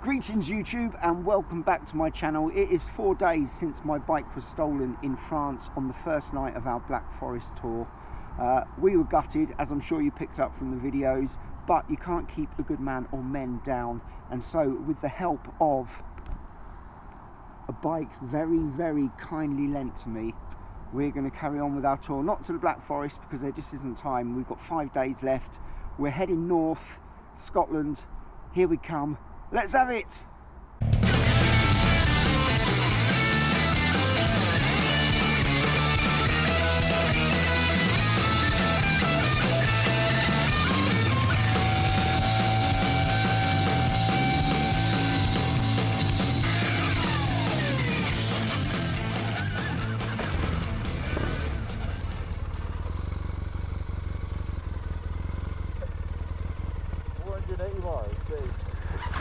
Greetings YouTube and welcome back to my channel. It is 4 days since my bike was stolen in France on the first night of our Black Forest tour. We were gutted, as I'm sure you picked up from the videos, but you can't keep a good man or men down, and so with the help of a bike very kindly lent to me, we're going to carry on with our tour, not to the Black Forest because there just isn't time. We've got 5 days left. We're heading north, Scotland. Here we come. Let's have it! Miles,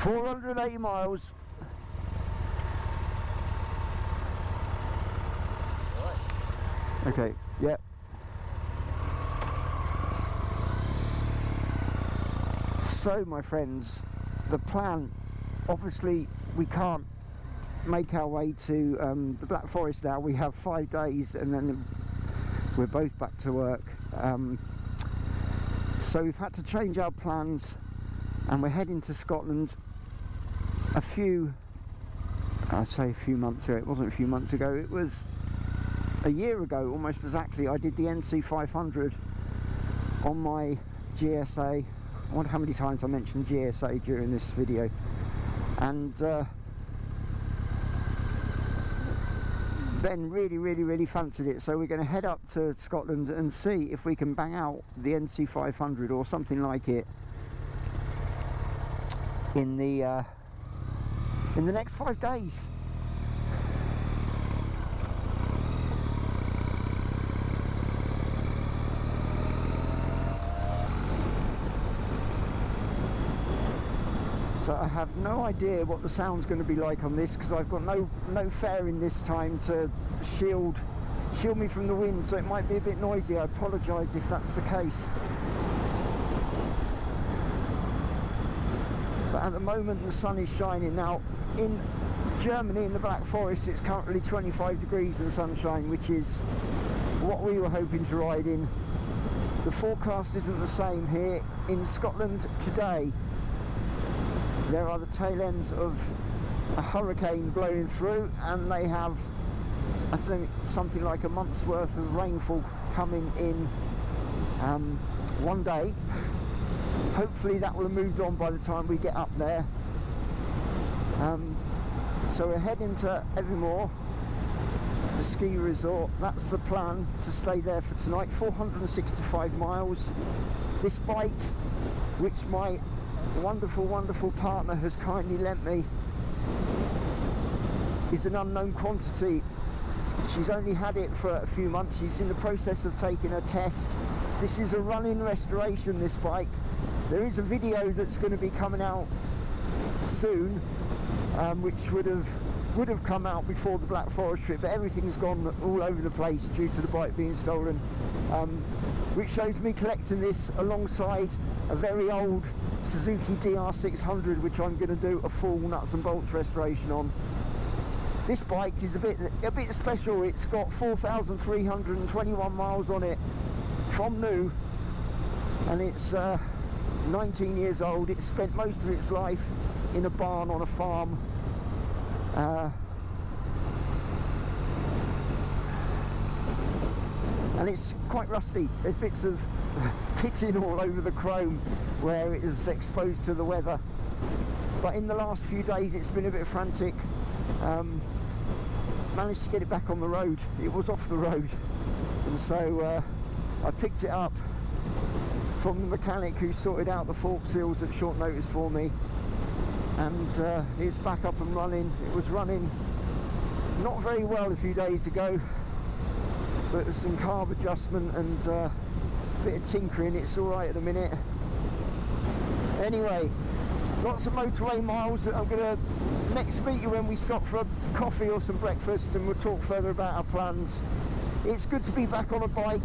480 miles. Right. Okay, yeah. So my friends, the plan, obviously we can't make our way to the Black Forest now. We have 5 days and then we're both back to work. So we've had to change our plans and we're heading to Scotland. I'd say a few months ago. It wasn't a few months ago, it was a year ago almost exactly. I did the NC 500 on my GSA. I wonder how many times I mentioned GSA during this video. And then really fancied it, so we're going to head up to Scotland and see if we can bang out the NC 500 or something like it in the next 5 days. So I have no idea what the sound's going to be like on this because I've got no fairing this time to shield me from the wind, so it might be a bit noisy. I apologise if that's the case. But at the moment the sun is shining. Now in Germany, in the Black Forest, it's currently 25 degrees and sunshine, which is what we were hoping to ride in. The forecast isn't the same here. In Scotland today there are the tail ends of a hurricane blowing through, and they have, I think, something like a month's worth of rainfall coming in one day. Hopefully that will have moved on by the time we get up there. So we're heading to Evermore, the ski resort. That's the plan, to stay there for tonight. 465 miles. This bike, which my wonderful partner has kindly lent me, is an unknown quantity. She's only had it for a few months. She's in the process of taking a test. This is a run-in restoration, this bike. There is a video that's going to be coming out soon, which would have come out before the Black Forest trip, but everything's gone all over the place due to the bike being stolen, which shows me collecting this alongside a very old Suzuki DR600, which I'm going to do a full nuts and bolts restoration on. This bike is a bit special. It's got 4,321 miles on it from new, and it's 19 years old. It's spent most of its life in a barn on a farm. And it's quite rusty. There's bits of pitting all over the chrome where it is exposed to the weather. But in the last few days it's been a bit frantic. Managed to get it back on the road. It was off the road, and so I picked it up from the mechanic who sorted out the fork seals at short notice for me, and it's back up and running. It was running not very well a few days ago, but with some carb adjustment and a bit of tinkering, it's all right at the minute. Anyway, lots of motorway miles. I'm going to next meet you when we stop for a coffee or some breakfast, and we'll talk further about our plans. It's good to be back on a bike.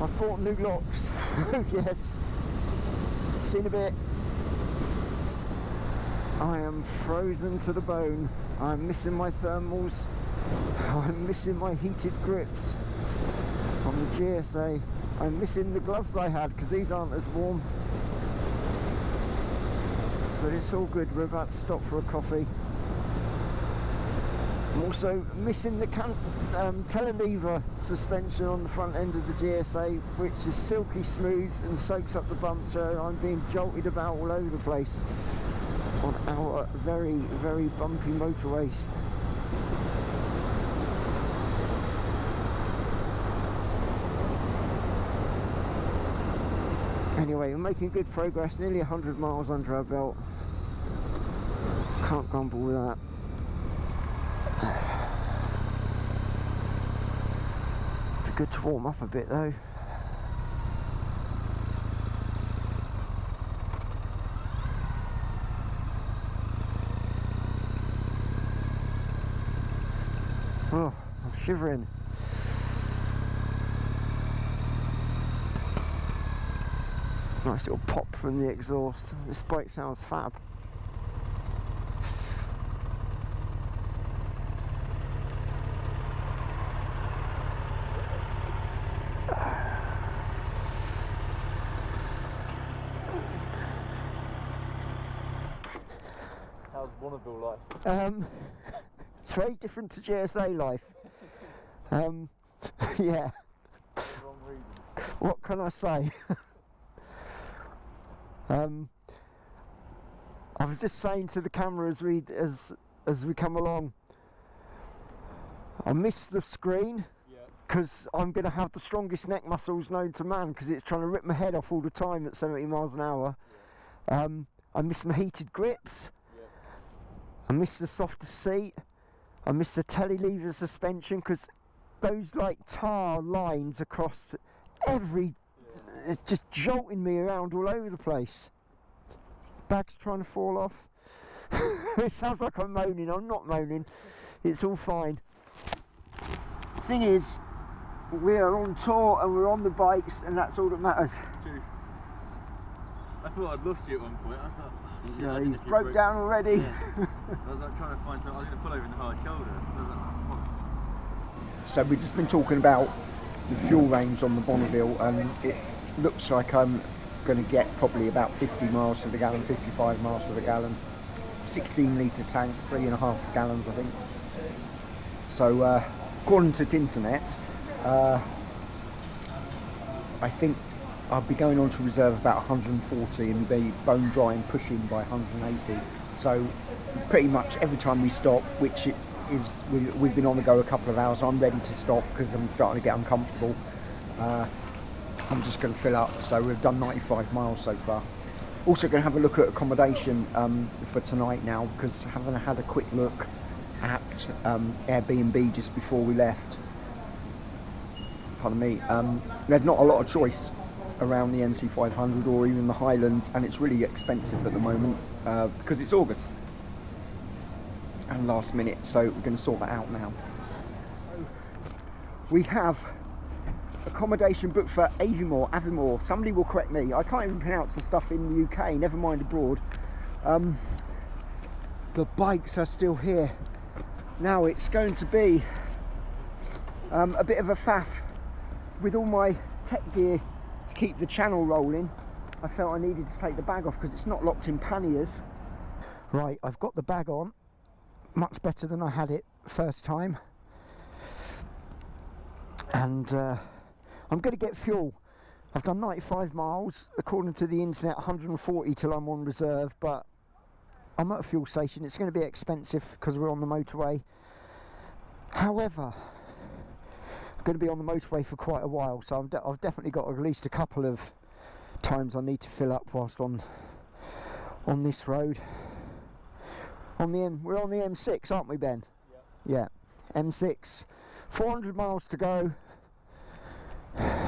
I've bought new locks. Yes. See you in a bit. I am frozen to the bone. I'm missing my thermals. I'm missing my heated grips on the GSA. I'm missing the gloves I had because these aren't as warm. But it's all good. We're about to stop for a coffee. I'm also missing the telelever suspension on the front end of the GSA, which is silky smooth and soaks up the bumps, so I'm being jolted about all over the place on our very, very bumpy motorways. Anyway, we're making good progress, nearly 100 miles under our belt. Can't grumble with that. Be good to warm up a bit though. Oh, I'm shivering. Nice little pop from the exhaust. This bike sounds fab. How's Bonneville life? It's very different to GSA life. Yeah. For the wrong reason. What can I say? I was just saying to the camera as we come along, I miss the screen because I'm going to have the strongest neck muscles known to man because it's trying to rip my head off all the time at 70 miles an hour. I miss my heated grips. I miss the softer seat. I miss the telelever suspension because those like tar lines across every, it's just jolting me around all over the place. Bag's trying to fall off. It sounds like I'm moaning. I'm not moaning. It's all fine. Thing is, we are on tour and we're on the bikes, and that's all that matters. True. I thought I'd lost you at one point. I was like, oh, shit, Yeah, I didn't he's know if you broke down already. Yeah. I was like trying to find something. I was going to pull over in the hard shoulder. So I was like, oh. So we've just been talking about the fuel range on the Bonneville, and it looks like I'm going to get probably about 50 miles to the gallon, 55 miles to the gallon. 16 litre tank, 3.5 gallons I think. So according to the internet, I think I'll be going on to reserve about 140 and be bone dry and pushing by 180. So pretty much every time we stop, which it is, we've been on the go a couple of hours, I'm ready to stop because I'm starting to get uncomfortable. I'm just going to fill up. So we've done 95 miles so far. Also going to have a look at accommodation for tonight now, because having had a quick look at Airbnb just before we left, pardon me, there's not a lot of choice around the NC500 or even the Highlands, and it's really expensive at the moment because it's August and last minute, so we're going to sort that out now. We have accommodation booked for Avimore. Somebody will correct me, I can't even pronounce the stuff in the UK, never mind abroad. The bikes are still here. Now it's going to be a bit of a faff with all my tech gear to keep the channel rolling. I felt I needed to take the bag off because it's not locked in panniers. Right, I've got the bag on, much better than I had it first time. And I'm going to get fuel. I've done 95 miles, according to the internet 140 till I'm on reserve, but I'm at a fuel station. It's going to be expensive because we're on the motorway. However, I'm going to be on the motorway for quite a while, so I've definitely got at least a couple of times I need to fill up whilst on this road. We're on the M6, aren't we, Ben? Yeah, M6. 400 miles to go.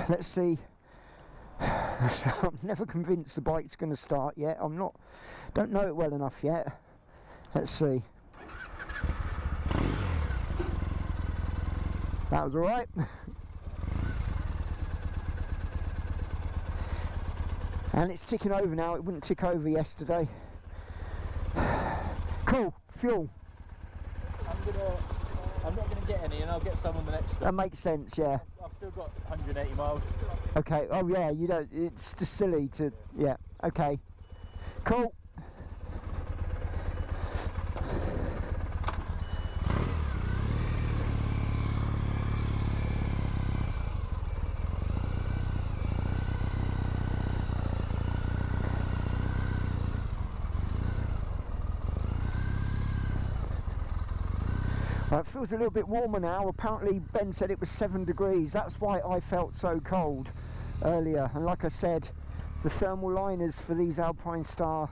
Let's see. I'm never convinced the bike's going to start yet. Don't know it well enough yet. Let's see. That was alright. And it's ticking over now. It wouldn't tick over yesterday. Cool. Fuel. I'm not gonna get any, and I'll get some on the next stop. That makes sense. Yeah. I've still got 180 miles. Okay. Oh yeah. You don't. It's just silly to. Yeah. Okay. Cool. It feels a little bit warmer now. Apparently Ben said it was 7 degrees. That's why I felt so cold earlier. And like I said, the thermal liners for these Alpine Star,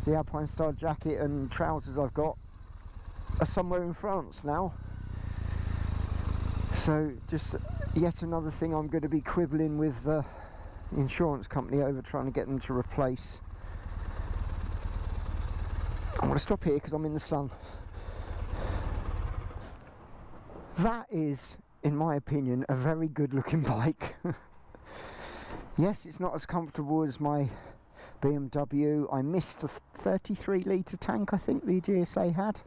the Alpine Star jacket and trousers I've got, are somewhere in France now. So just yet another thing I'm going to be quibbling with the insurance company over, trying to get them to replace. I'm going to stop here because I'm in the sun. That is, in my opinion, a very good looking bike. Yes, it's not as comfortable as my BMW. I missed the 33 litre tank I think the GSA had.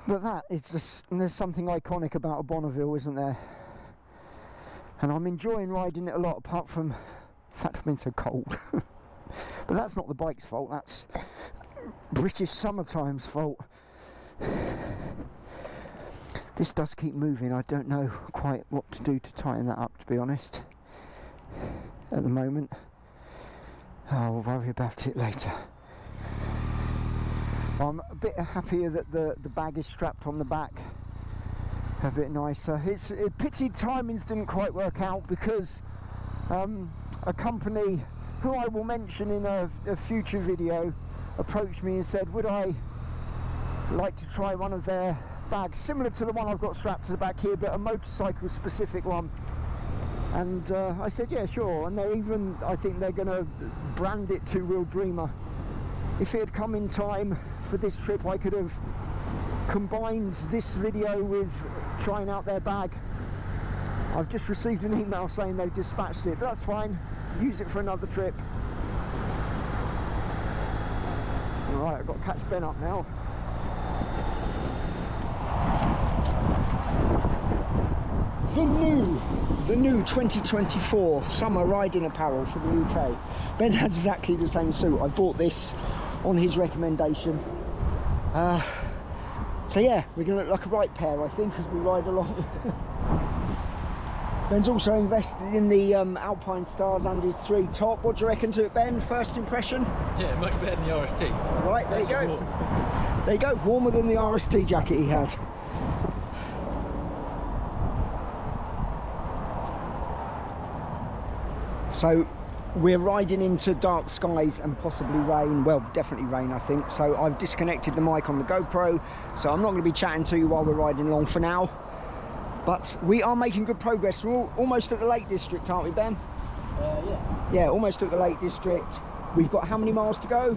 But that is just, there's something iconic about a Bonneville, isn't there? And I'm enjoying riding it a lot, apart from the fact I've been so cold. But that's not the bike's fault, that's British summertime's fault. This does keep moving. I don't know quite what to do to tighten that up, to be honest, at the moment. I'll worry about it later. I'm a bit happier that the bag is strapped on the back, a bit nicer. It's a pity timings didn't quite work out, because a company who I will mention in a future video approached me and said, would I like to try one of their bags similar to the one I've got strapped to the back here, but a motorcycle specific one. And I said yeah, sure. And they're even, I think they're going to brand it Two Wheel Dreamer. If it had come in time for this trip, I could have combined this video with trying out their bag. I've just received an email saying they've dispatched it, but that's fine, use it for another trip. Alright, I've got to catch Ben up now. The new 2024 summer riding apparel for the UK. Ben has exactly the same suit. I bought this on his recommendation. So yeah, we're going to look like a right pair, I think, as we ride along. Ben's also invested in the Alpine Stars under his 3 top. What do you reckon to it, Ben? First impression? Yeah, much better than the RST. Right, there you go. There you go, warmer than the RST jacket he had. So we're riding into dark skies and possibly rain, well, definitely rain I think. So I've disconnected the mic on the GoPro, so I'm not going to be chatting to you while we're riding along for now. But we are making good progress. We're almost at the Lake District, aren't we, Ben? Yeah. Yeah, almost at the Lake District. We've got how many miles to go?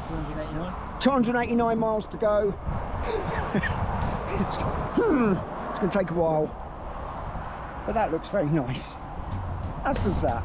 289. 289 miles to go. It's going to take a while. But that looks very nice. As does that.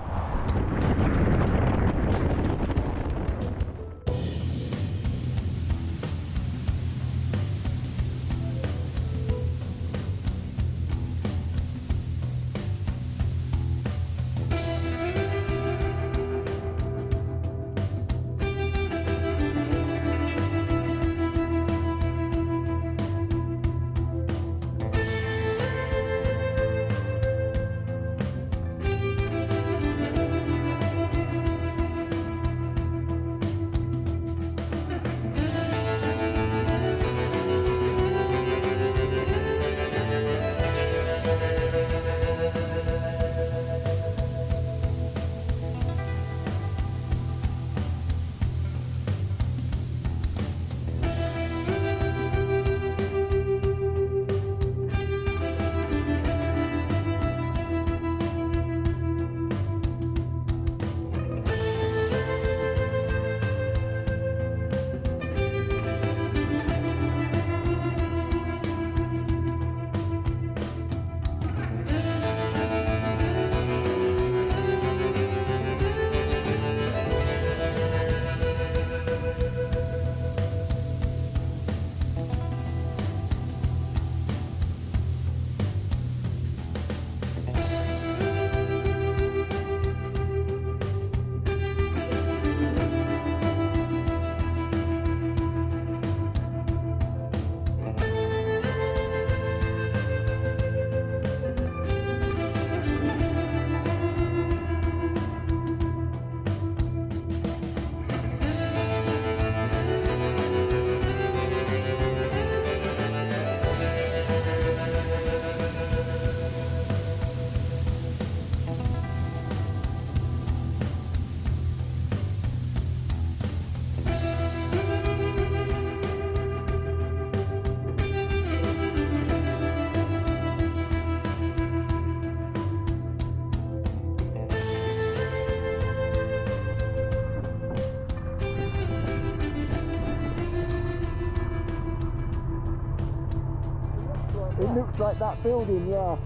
It looks like that building, yeah.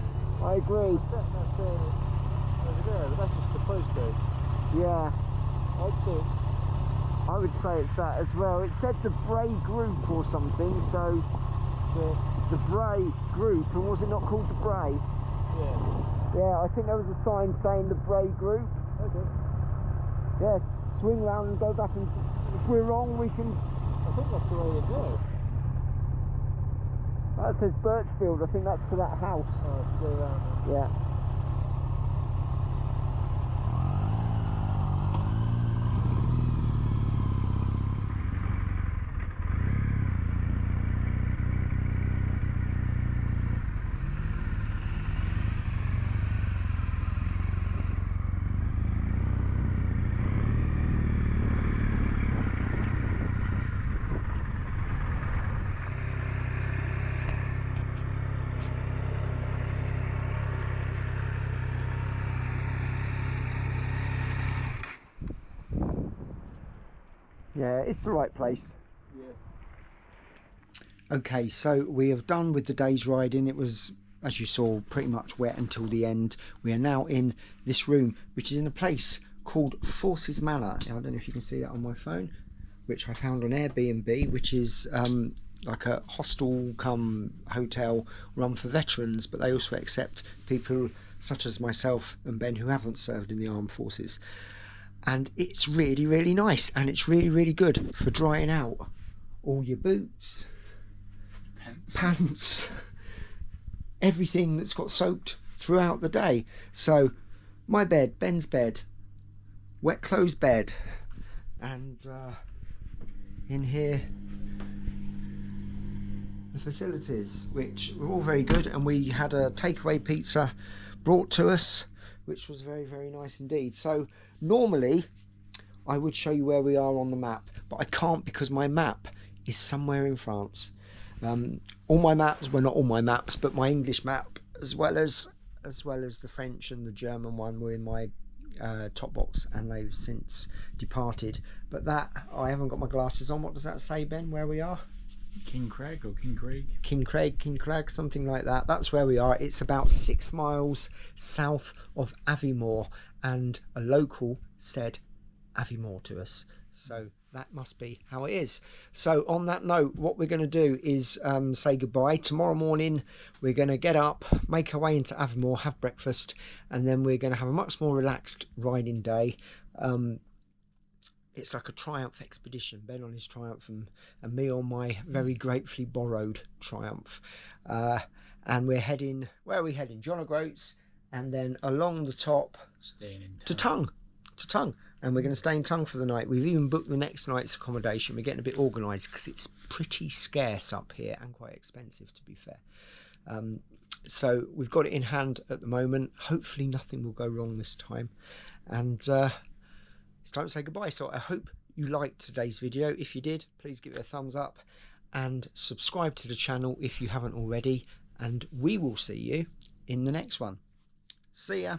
I agree. That's over there, but that's just the postcode. Yeah. I would say it's that as well. It said the Bray Group or something, so the Bray Group, and was it not called the Bray? Yeah. Yeah, I think there was a sign saying the Bray Group. Okay. Yeah, swing round and go back, and if we're wrong we can... I think that's the way to go. That says Birchfield, I think that's for that house. Oh, let's go around then. Yeah. Yeah, it's the right place. Yeah. Okay, so we have done with the day's riding. It was, as you saw, pretty much wet until the end. We are now in this room, which is in a place called Forces Manor. I don't know if you can see that on my phone, which I found on Airbnb, which is like a hostel come hotel run for veterans, but they also accept people such as myself and Ben who haven't served in the armed forces. And it's really, really nice, and it's really, really good for drying out all your boots, pants, everything that's got soaked throughout the day. So my bed, Ben's bed, wet clothes bed, and in here the facilities, which were all very good. And we had a takeaway pizza brought to us, which was very, very nice indeed. So normally I would show you where we are on the map, but I can't because my map is somewhere in France. All my maps, well, not all my maps, but my English map, as well as the French and the German one, were in my top box, and they've since departed. But that, I haven't got my glasses on. What does that say, Ben, where we are? King Craig or King Craig? King Craig, something like that. That's where we are. It's about 6 miles south of Aviemore, and a local said Aviemore to us, so that must be how it is. So on that note, what we're going to do is say goodbye. Tomorrow morning we're going to get up, make our way into Aviemore, have breakfast, and then we're going to have a much more relaxed riding day. It's like a Triumph expedition, Ben on his Triumph and me on my very gratefully borrowed Triumph. And we're heading, where are we heading? John O'Groats, and then along the top to Tongue. And we're going to stay in Tongue for the night. We've even booked the next night's accommodation. We're getting a bit organised because it's pretty scarce up here and quite expensive, to be fair. So we've got it in hand at the moment. Hopefully nothing will go wrong this time. And it's time to say goodbye. So I hope you liked today's video. If you did, please give it a thumbs up and subscribe to the channel if you haven't already. And we will see you in the next one. See ya.